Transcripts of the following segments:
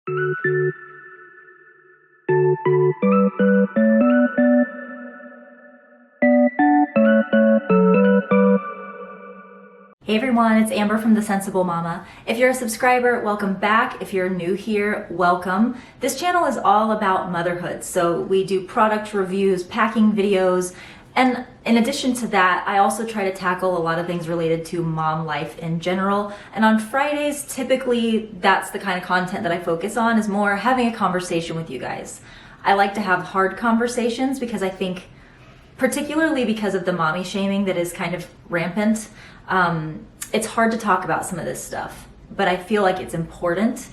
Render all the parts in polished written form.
Hey everyone, it's Amber from The Sensible Mama. If you're a subscriber, welcome back. If you're new here, welcome. This channel is all about motherhood, so we do product reviews, packing videos, and in addition to that, I also try to tackle a lot of things related to mom life in general. And on Fridays, typically that's the kind of content that I focus on, is more having a conversation with you guys. I like to have hard conversations because I think, particularly because of the mommy shaming that is kind of rampant, it's hard to talk about some of this stuff, but I feel like it's important,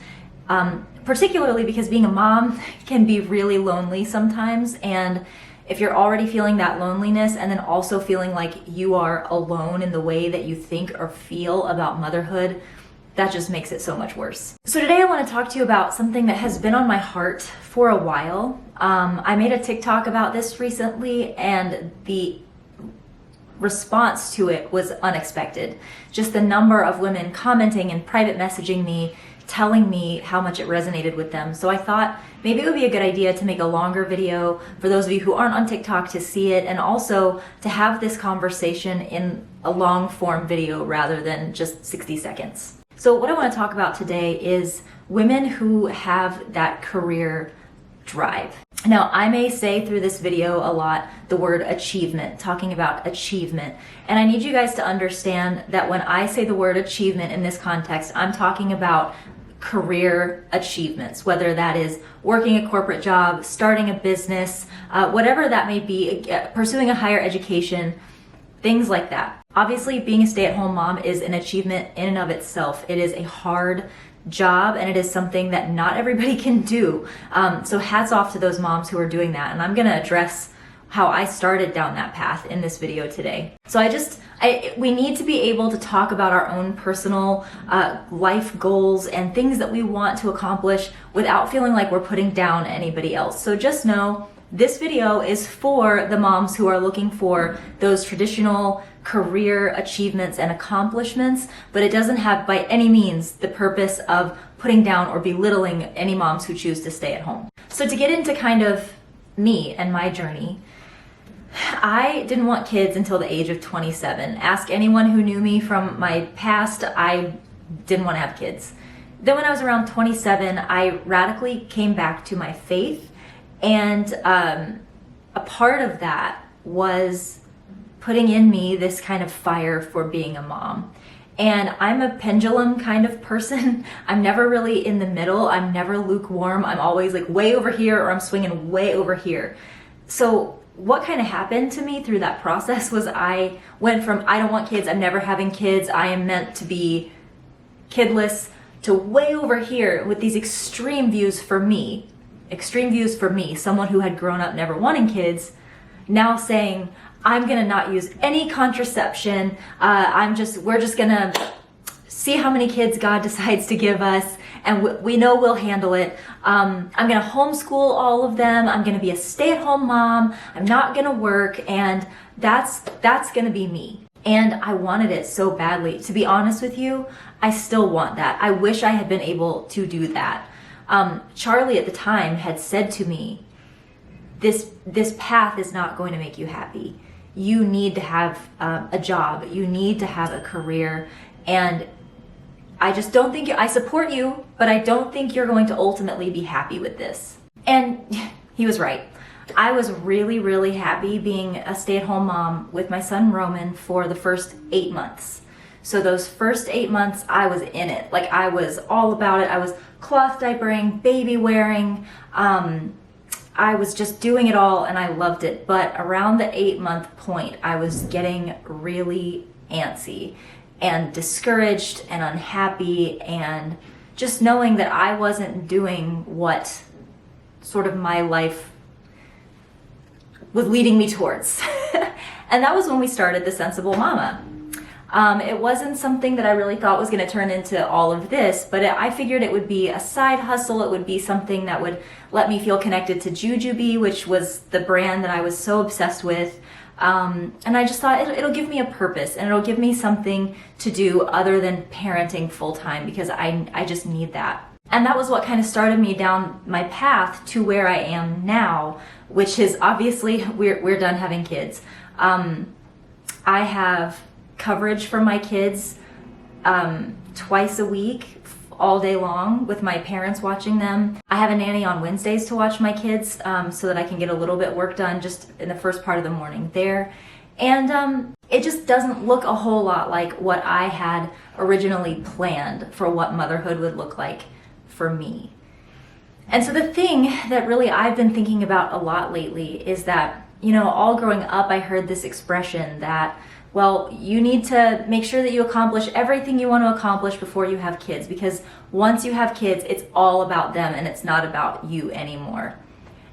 particularly because being a mom can be really lonely sometimes. And if you're already feeling that loneliness and then also feeling like you are alone in the way that you think or feel about motherhood, that just makes it so much worse. So today I want to talk to you about something that has been on my heart for a while. I made a TikTok about this recently, and the response to it was unexpected. Just the number of women commenting and private messaging me, telling me how much it resonated with them. So I thought maybe it would be a good idea to make a longer video for those of you who aren't on TikTok to see it, and also to have this conversation in a long form video rather than just 60 seconds. So what I want to talk about today is women who have that career drive. Now, I may say through this video a lot the word achievement, talking about achievement. And I need you guys to understand that when I say the word achievement in this context, I'm talking about career achievements, whether that is working a corporate job, starting a business, whatever that may be, pursuing a higher education, things like that. Obviously, being a stay-at-home mom is an achievement in and of itself. It is a hard job, and it is something that not everybody can do. So hats off to those moms who are doing that. And I'm going to address how I started down that path in this video today. So we need to be able to talk about our own personal life goals and things that we want to accomplish without feeling like we're putting down anybody else. So just know this video is for the moms who are looking for those traditional career achievements and accomplishments, but it doesn't have by any means the purpose of putting down or belittling any moms who choose to stay at home. So to get into kind of me and my journey, I didn't want kids until the age of 27. Ask anyone who knew me from my past, I didn't want to have kids. Then when I was around 27, I radically came back to my faith, and a part of that was putting in me this kind of fire for being a mom. And I'm a pendulum kind of person. I'm never really in the middle. I'm never lukewarm. I'm always like way over here, or I'm swinging way over here. So what kind of happened to me through that process was I went from I don't want kids, I'm never having kids, I am meant to be kidless, to way over here with these extreme views for me, someone who had grown up never wanting kids, now saying, I'm gonna not use any contraception. We're just gonna see how many kids God decides to give us, and we know we'll handle it. I'm gonna homeschool all of them. I'm gonna be a stay-at-home mom. I'm not gonna work, and that's gonna be me. And I wanted it so badly. To be honest with you, I still want that. I wish I had been able to do that. Charlie at the time had said to me, this path is not going to make you happy. You need to have a job. You need to have a career. And I just don't think I support you, but I don't think you're going to ultimately be happy with this. And he was right. I was really, really happy being a stay-at-home mom with my son Roman for the first 8 months. So those first 8 months, I was in it. Like, I was all about it. I was cloth diapering, baby wearing, I was just doing it all, and I loved it. But around the 8-month point, I was getting really antsy and discouraged and unhappy, and just knowing that I wasn't doing what sort of my life was leading me towards. And that was when we started The Sensible Mama. It wasn't something that I really thought was going to turn into all of this, but I figured it would be a side hustle. It would be something that would let me feel connected to Jujubee, which was the brand that I was so obsessed with. And I just thought it'll give me a purpose, and it'll give me something to do other than parenting full time, because I just need that. And that was what kind of started me down my path to where I am now, which is obviously we're done having kids. I have coverage for my kids twice a week, all day long, with my parents watching them. I have a nanny on Wednesdays to watch my kids so that I can get a little bit work done just in the first part of the morning there. And it just doesn't look a whole lot like what I had originally planned for what motherhood would look like for me. And so the thing that really I've been thinking about a lot lately is that, all growing up, I heard this expression that, well, you need to make sure that you accomplish everything you want to accomplish before you have kids, because once you have kids, it's all about them and it's not about you anymore.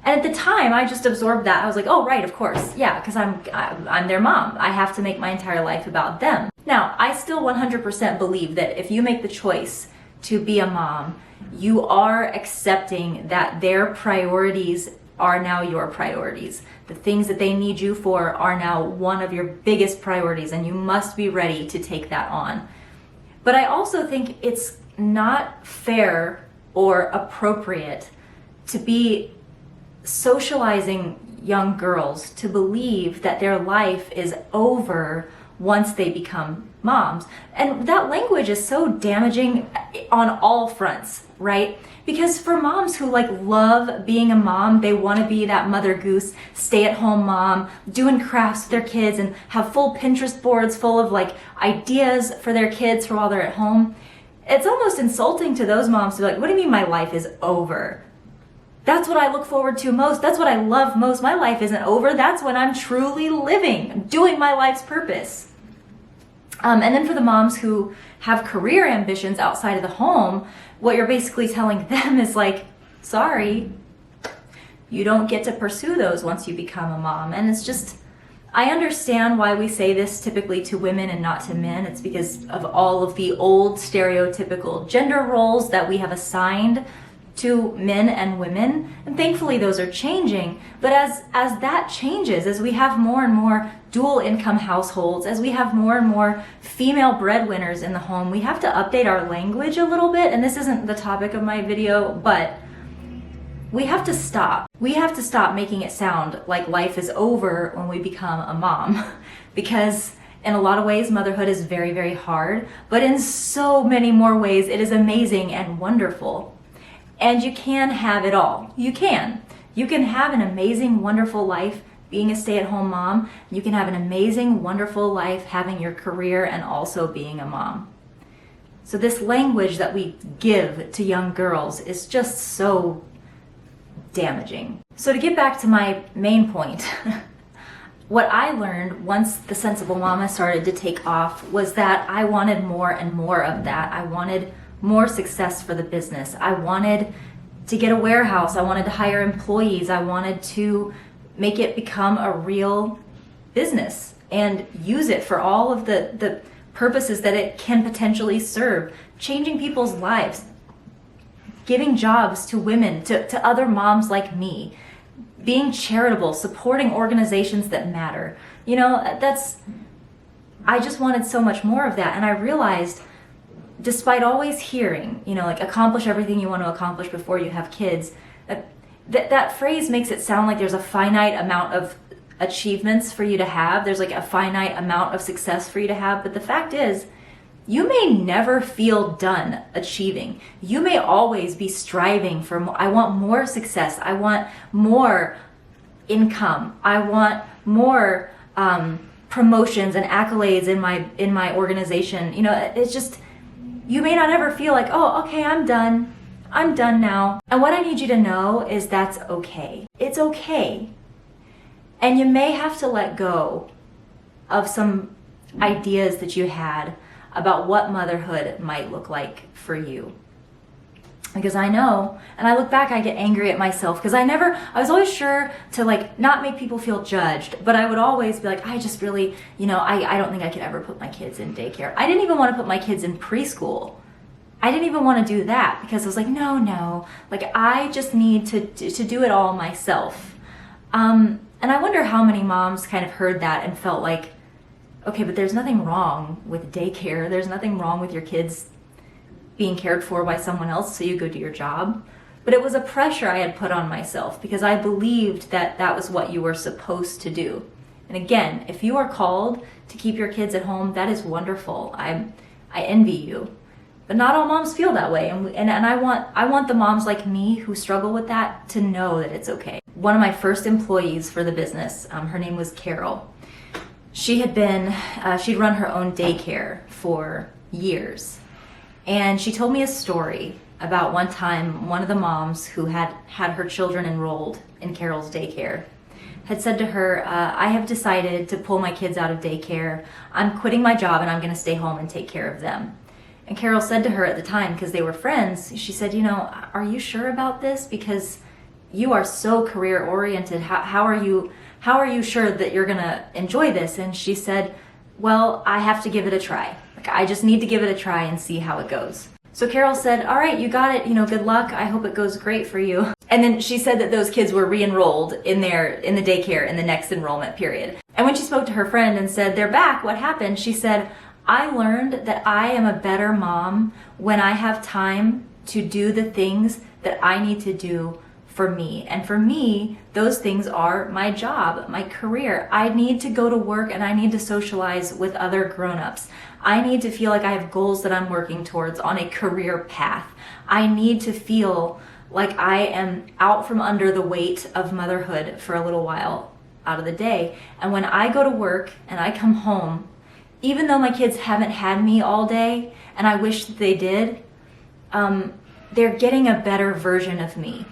And at the time, I just absorbed that. I was like, oh, right, of course. Yeah, because I'm their mom. I have to make my entire life about them. Now, I still 100% believe that if you make the choice to be a mom, you are accepting that their priorities are now your priorities. The things that they need you for are now one of your biggest priorities, and you must be ready to take that on. But I also think it's not fair or appropriate to be socializing young girls to believe that their life is over once they become moms. And that language is so damaging on all fronts, right? Because for moms who love being a mom, they want to be that mother goose, stay-at-home mom, doing crafts with their kids and have full Pinterest boards full of ideas for their kids for while they're at home. It's almost insulting to those moms to be like, what do you mean my life is over? That's what I look forward to most. That's what I love most. My life isn't over. That's when I'm truly living, doing my life's purpose. And then for the moms who have career ambitions outside of the home, what you're basically telling them is sorry, you don't get to pursue those once you become a mom. And it's just, I understand why we say this typically to women and not to men. It's because of all of the old stereotypical gender roles that we have assigned to men and women, and thankfully those are changing. But as that changes, as we have more and more dual income households, as we have more and more female breadwinners in the home, we have to update our language a little bit. And this isn't the topic of my video, but we have to stop. We have to stop making it sound like life is over when we become a mom, because in a lot of ways, motherhood is very, very hard, but in so many more ways, it is amazing and wonderful. And you can have it all. You can. You can have an amazing, wonderful life being a stay-at-home mom. You can have an amazing, wonderful life having your career and also being a mom. So this language that we give to young girls is just so damaging. So to get back to my main point, what I learned once the Sensible Mama started to take off was that I wanted more and more of that. I wanted more success for the business. I wanted to get a warehouse. I wanted to hire employees. I wanted to make it become a real business and use it for all of the purposes that it can potentially serve. Changing people's lives, giving jobs to women, to other moms like me, being charitable, supporting organizations that matter. I just wanted so much more of that. And I realized, despite always hearing, accomplish everything you want to accomplish before you have kids, that phrase makes it sound like there's a finite amount of achievements for you to have. There's a finite amount of success for you to have. But the fact is, you may never feel done achieving. You may always be striving for more. I want more success. I want more income. I want more promotions and accolades in my organization. It's just, you may not ever feel like, oh, okay, I'm done now. And what I need you to know is that's okay. It's okay. And you may have to let go of some ideas that you had about what motherhood might look like for you. Because I know, and I look back, I get angry at myself because I was always sure to not make people feel judged, but I would always be like, I just really, I don't think I could ever put my kids in daycare. I didn't even want to put my kids in preschool. I didn't even want to do that because I was like, no, I just need to do it all myself. And I wonder how many moms kind of heard that and felt like, okay, but there's nothing wrong with daycare. There's nothing wrong with your kids being cared for by someone else, so you go do your job. But it was a pressure I had put on myself because I believed that that was what you were supposed to do. And again, if you are called to keep your kids at home, that is wonderful. I envy you. But not all moms feel that way. And I want the moms like me who struggle with that to know that it's okay. One of my first employees for the business, her name was Carol. She'd run her own daycare for years. And she told me a story about one time one of the moms who had her children enrolled in Carol's daycare had said to her, I have decided to pull my kids out of daycare. I'm quitting my job and I'm going to stay home and take care of them. And Carol said to her at the time, because they were friends, she said, are you sure about this? Because you are so career oriented. How are you sure that you're going to enjoy this? And she said, well, I have to give it a try. I just need to give it a try and see how it goes. So Carol said, all right, you got it. Good luck. I hope it goes great for you. And then she said that those kids were re-enrolled in the daycare in the next enrollment period. And when she spoke to her friend and said, they're back, what happened? She said, I learned that I am a better mom when I have time to do the things that I need to do for me. And for me, those things are my job, my career. I need to go to work and I need to socialize with other grown-ups. I need to feel like I have goals that I'm working towards on a career path. I need to feel like I am out from under the weight of motherhood for a little while out of the day. And when I go to work and I come home, even though my kids haven't had me all day, and I wish that they did, they're getting a better version of me.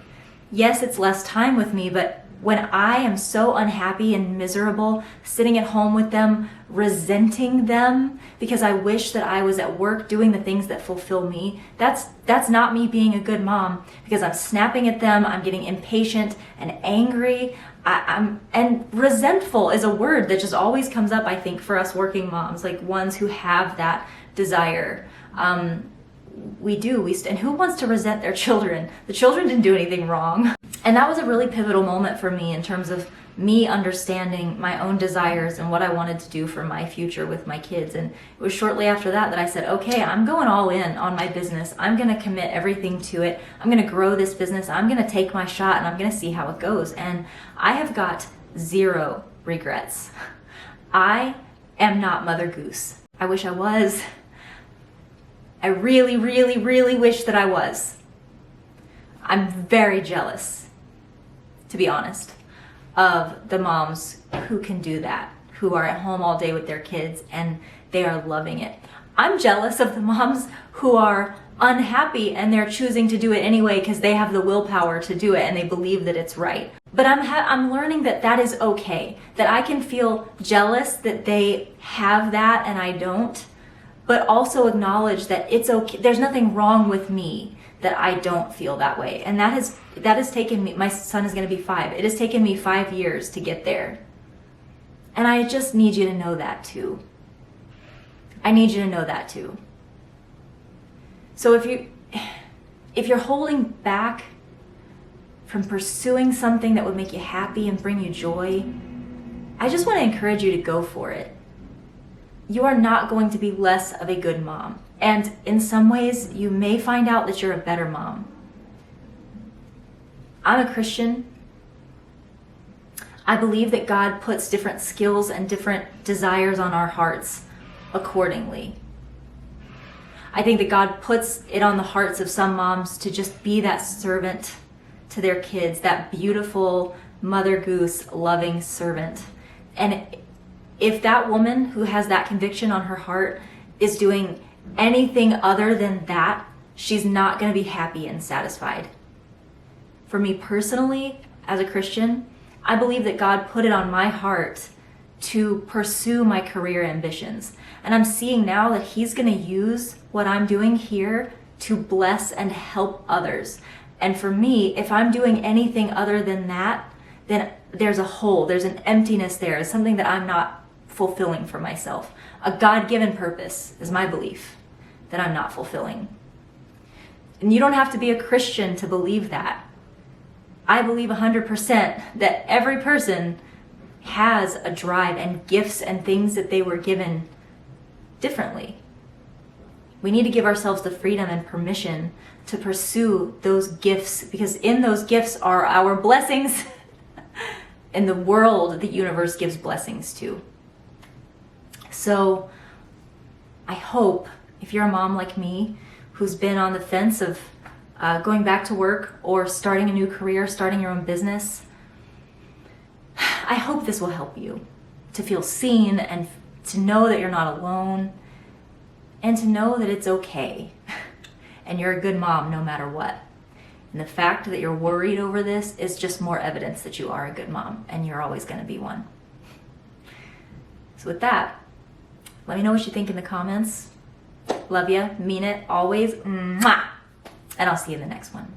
Yes, it's less time with me, but when I am so unhappy and miserable, sitting at home with them, resenting them because I wish that I was at work doing the things that fulfill me, that's not me being a good mom, because I'm snapping at them, I'm getting impatient and angry. And resentful is a word that just always comes up, I think, for us working moms, like ones who have that desire. And who wants to resent their children? The children didn't do anything wrong. And that was a really pivotal moment for me in terms of me understanding my own desires and what I wanted to do for my future with my kids. And it was shortly after that I said, okay, I'm going all in on my business. I'm going to commit everything to it. I'm going to grow this business. I'm going to take my shot and I'm going to see how it goes. And I have got zero regrets. I am not Mother Goose. I wish I was. I really, really, really wish that I was. I'm very jealous, to be honest, of the moms who can do that, who are at home all day with their kids and they are loving it. I'm jealous of the moms who are unhappy and they're choosing to do it anyway because they have the willpower to do it and they believe that it's right. But I'm learning that that is okay, that I can feel jealous that they have that and I don't, but also acknowledge that it's okay. There's nothing wrong with me that I don't feel that way. And that has taken me, my son is going to be 5. It has taken me 5 years to get there. And I just need you to know that too. I need you to know that too. So if you're holding back from pursuing something that would make you happy and bring you joy, I just want to encourage you to go for it. You are not going to be less of a good mom. And in some ways, you may find out that you're a better mom. I'm a Christian. I believe that God puts different skills and different desires on our hearts accordingly. I think that God puts it on the hearts of some moms to just be that servant to their kids, that beautiful Mother Goose loving servant. And if that woman who has that conviction on her heart is doing anything other than that, she's not going to be happy and satisfied. For me personally, as a Christian, I believe that God put it on my heart to pursue my career ambitions. And I'm seeing now that He's going to use what I'm doing here to bless and help others. And for me, if I'm doing anything other than that, then there's a hole, there's an emptiness there, it's something that I'm not fulfilling for myself. A God-given purpose is my belief that I'm not fulfilling. And you don't have to be a Christian to believe that. I believe 100% that every person has a drive and gifts and things that they were given differently. We need to give ourselves the freedom and permission to pursue those gifts, because in those gifts are our blessings. In the world, the universe gives blessings to. So I hope, if you're a mom like me who's been on the fence of going back to work or starting a new career, starting your own business, I hope this will help you to feel seen and to know that you're not alone, and to know that it's okay and you're a good mom no matter what. And the fact that you're worried over this is just more evidence that you are a good mom, and you're always going to be one. So with that, let me know what you think in the comments. Love ya, mean it, always. Mwah! And I'll see you in the next one.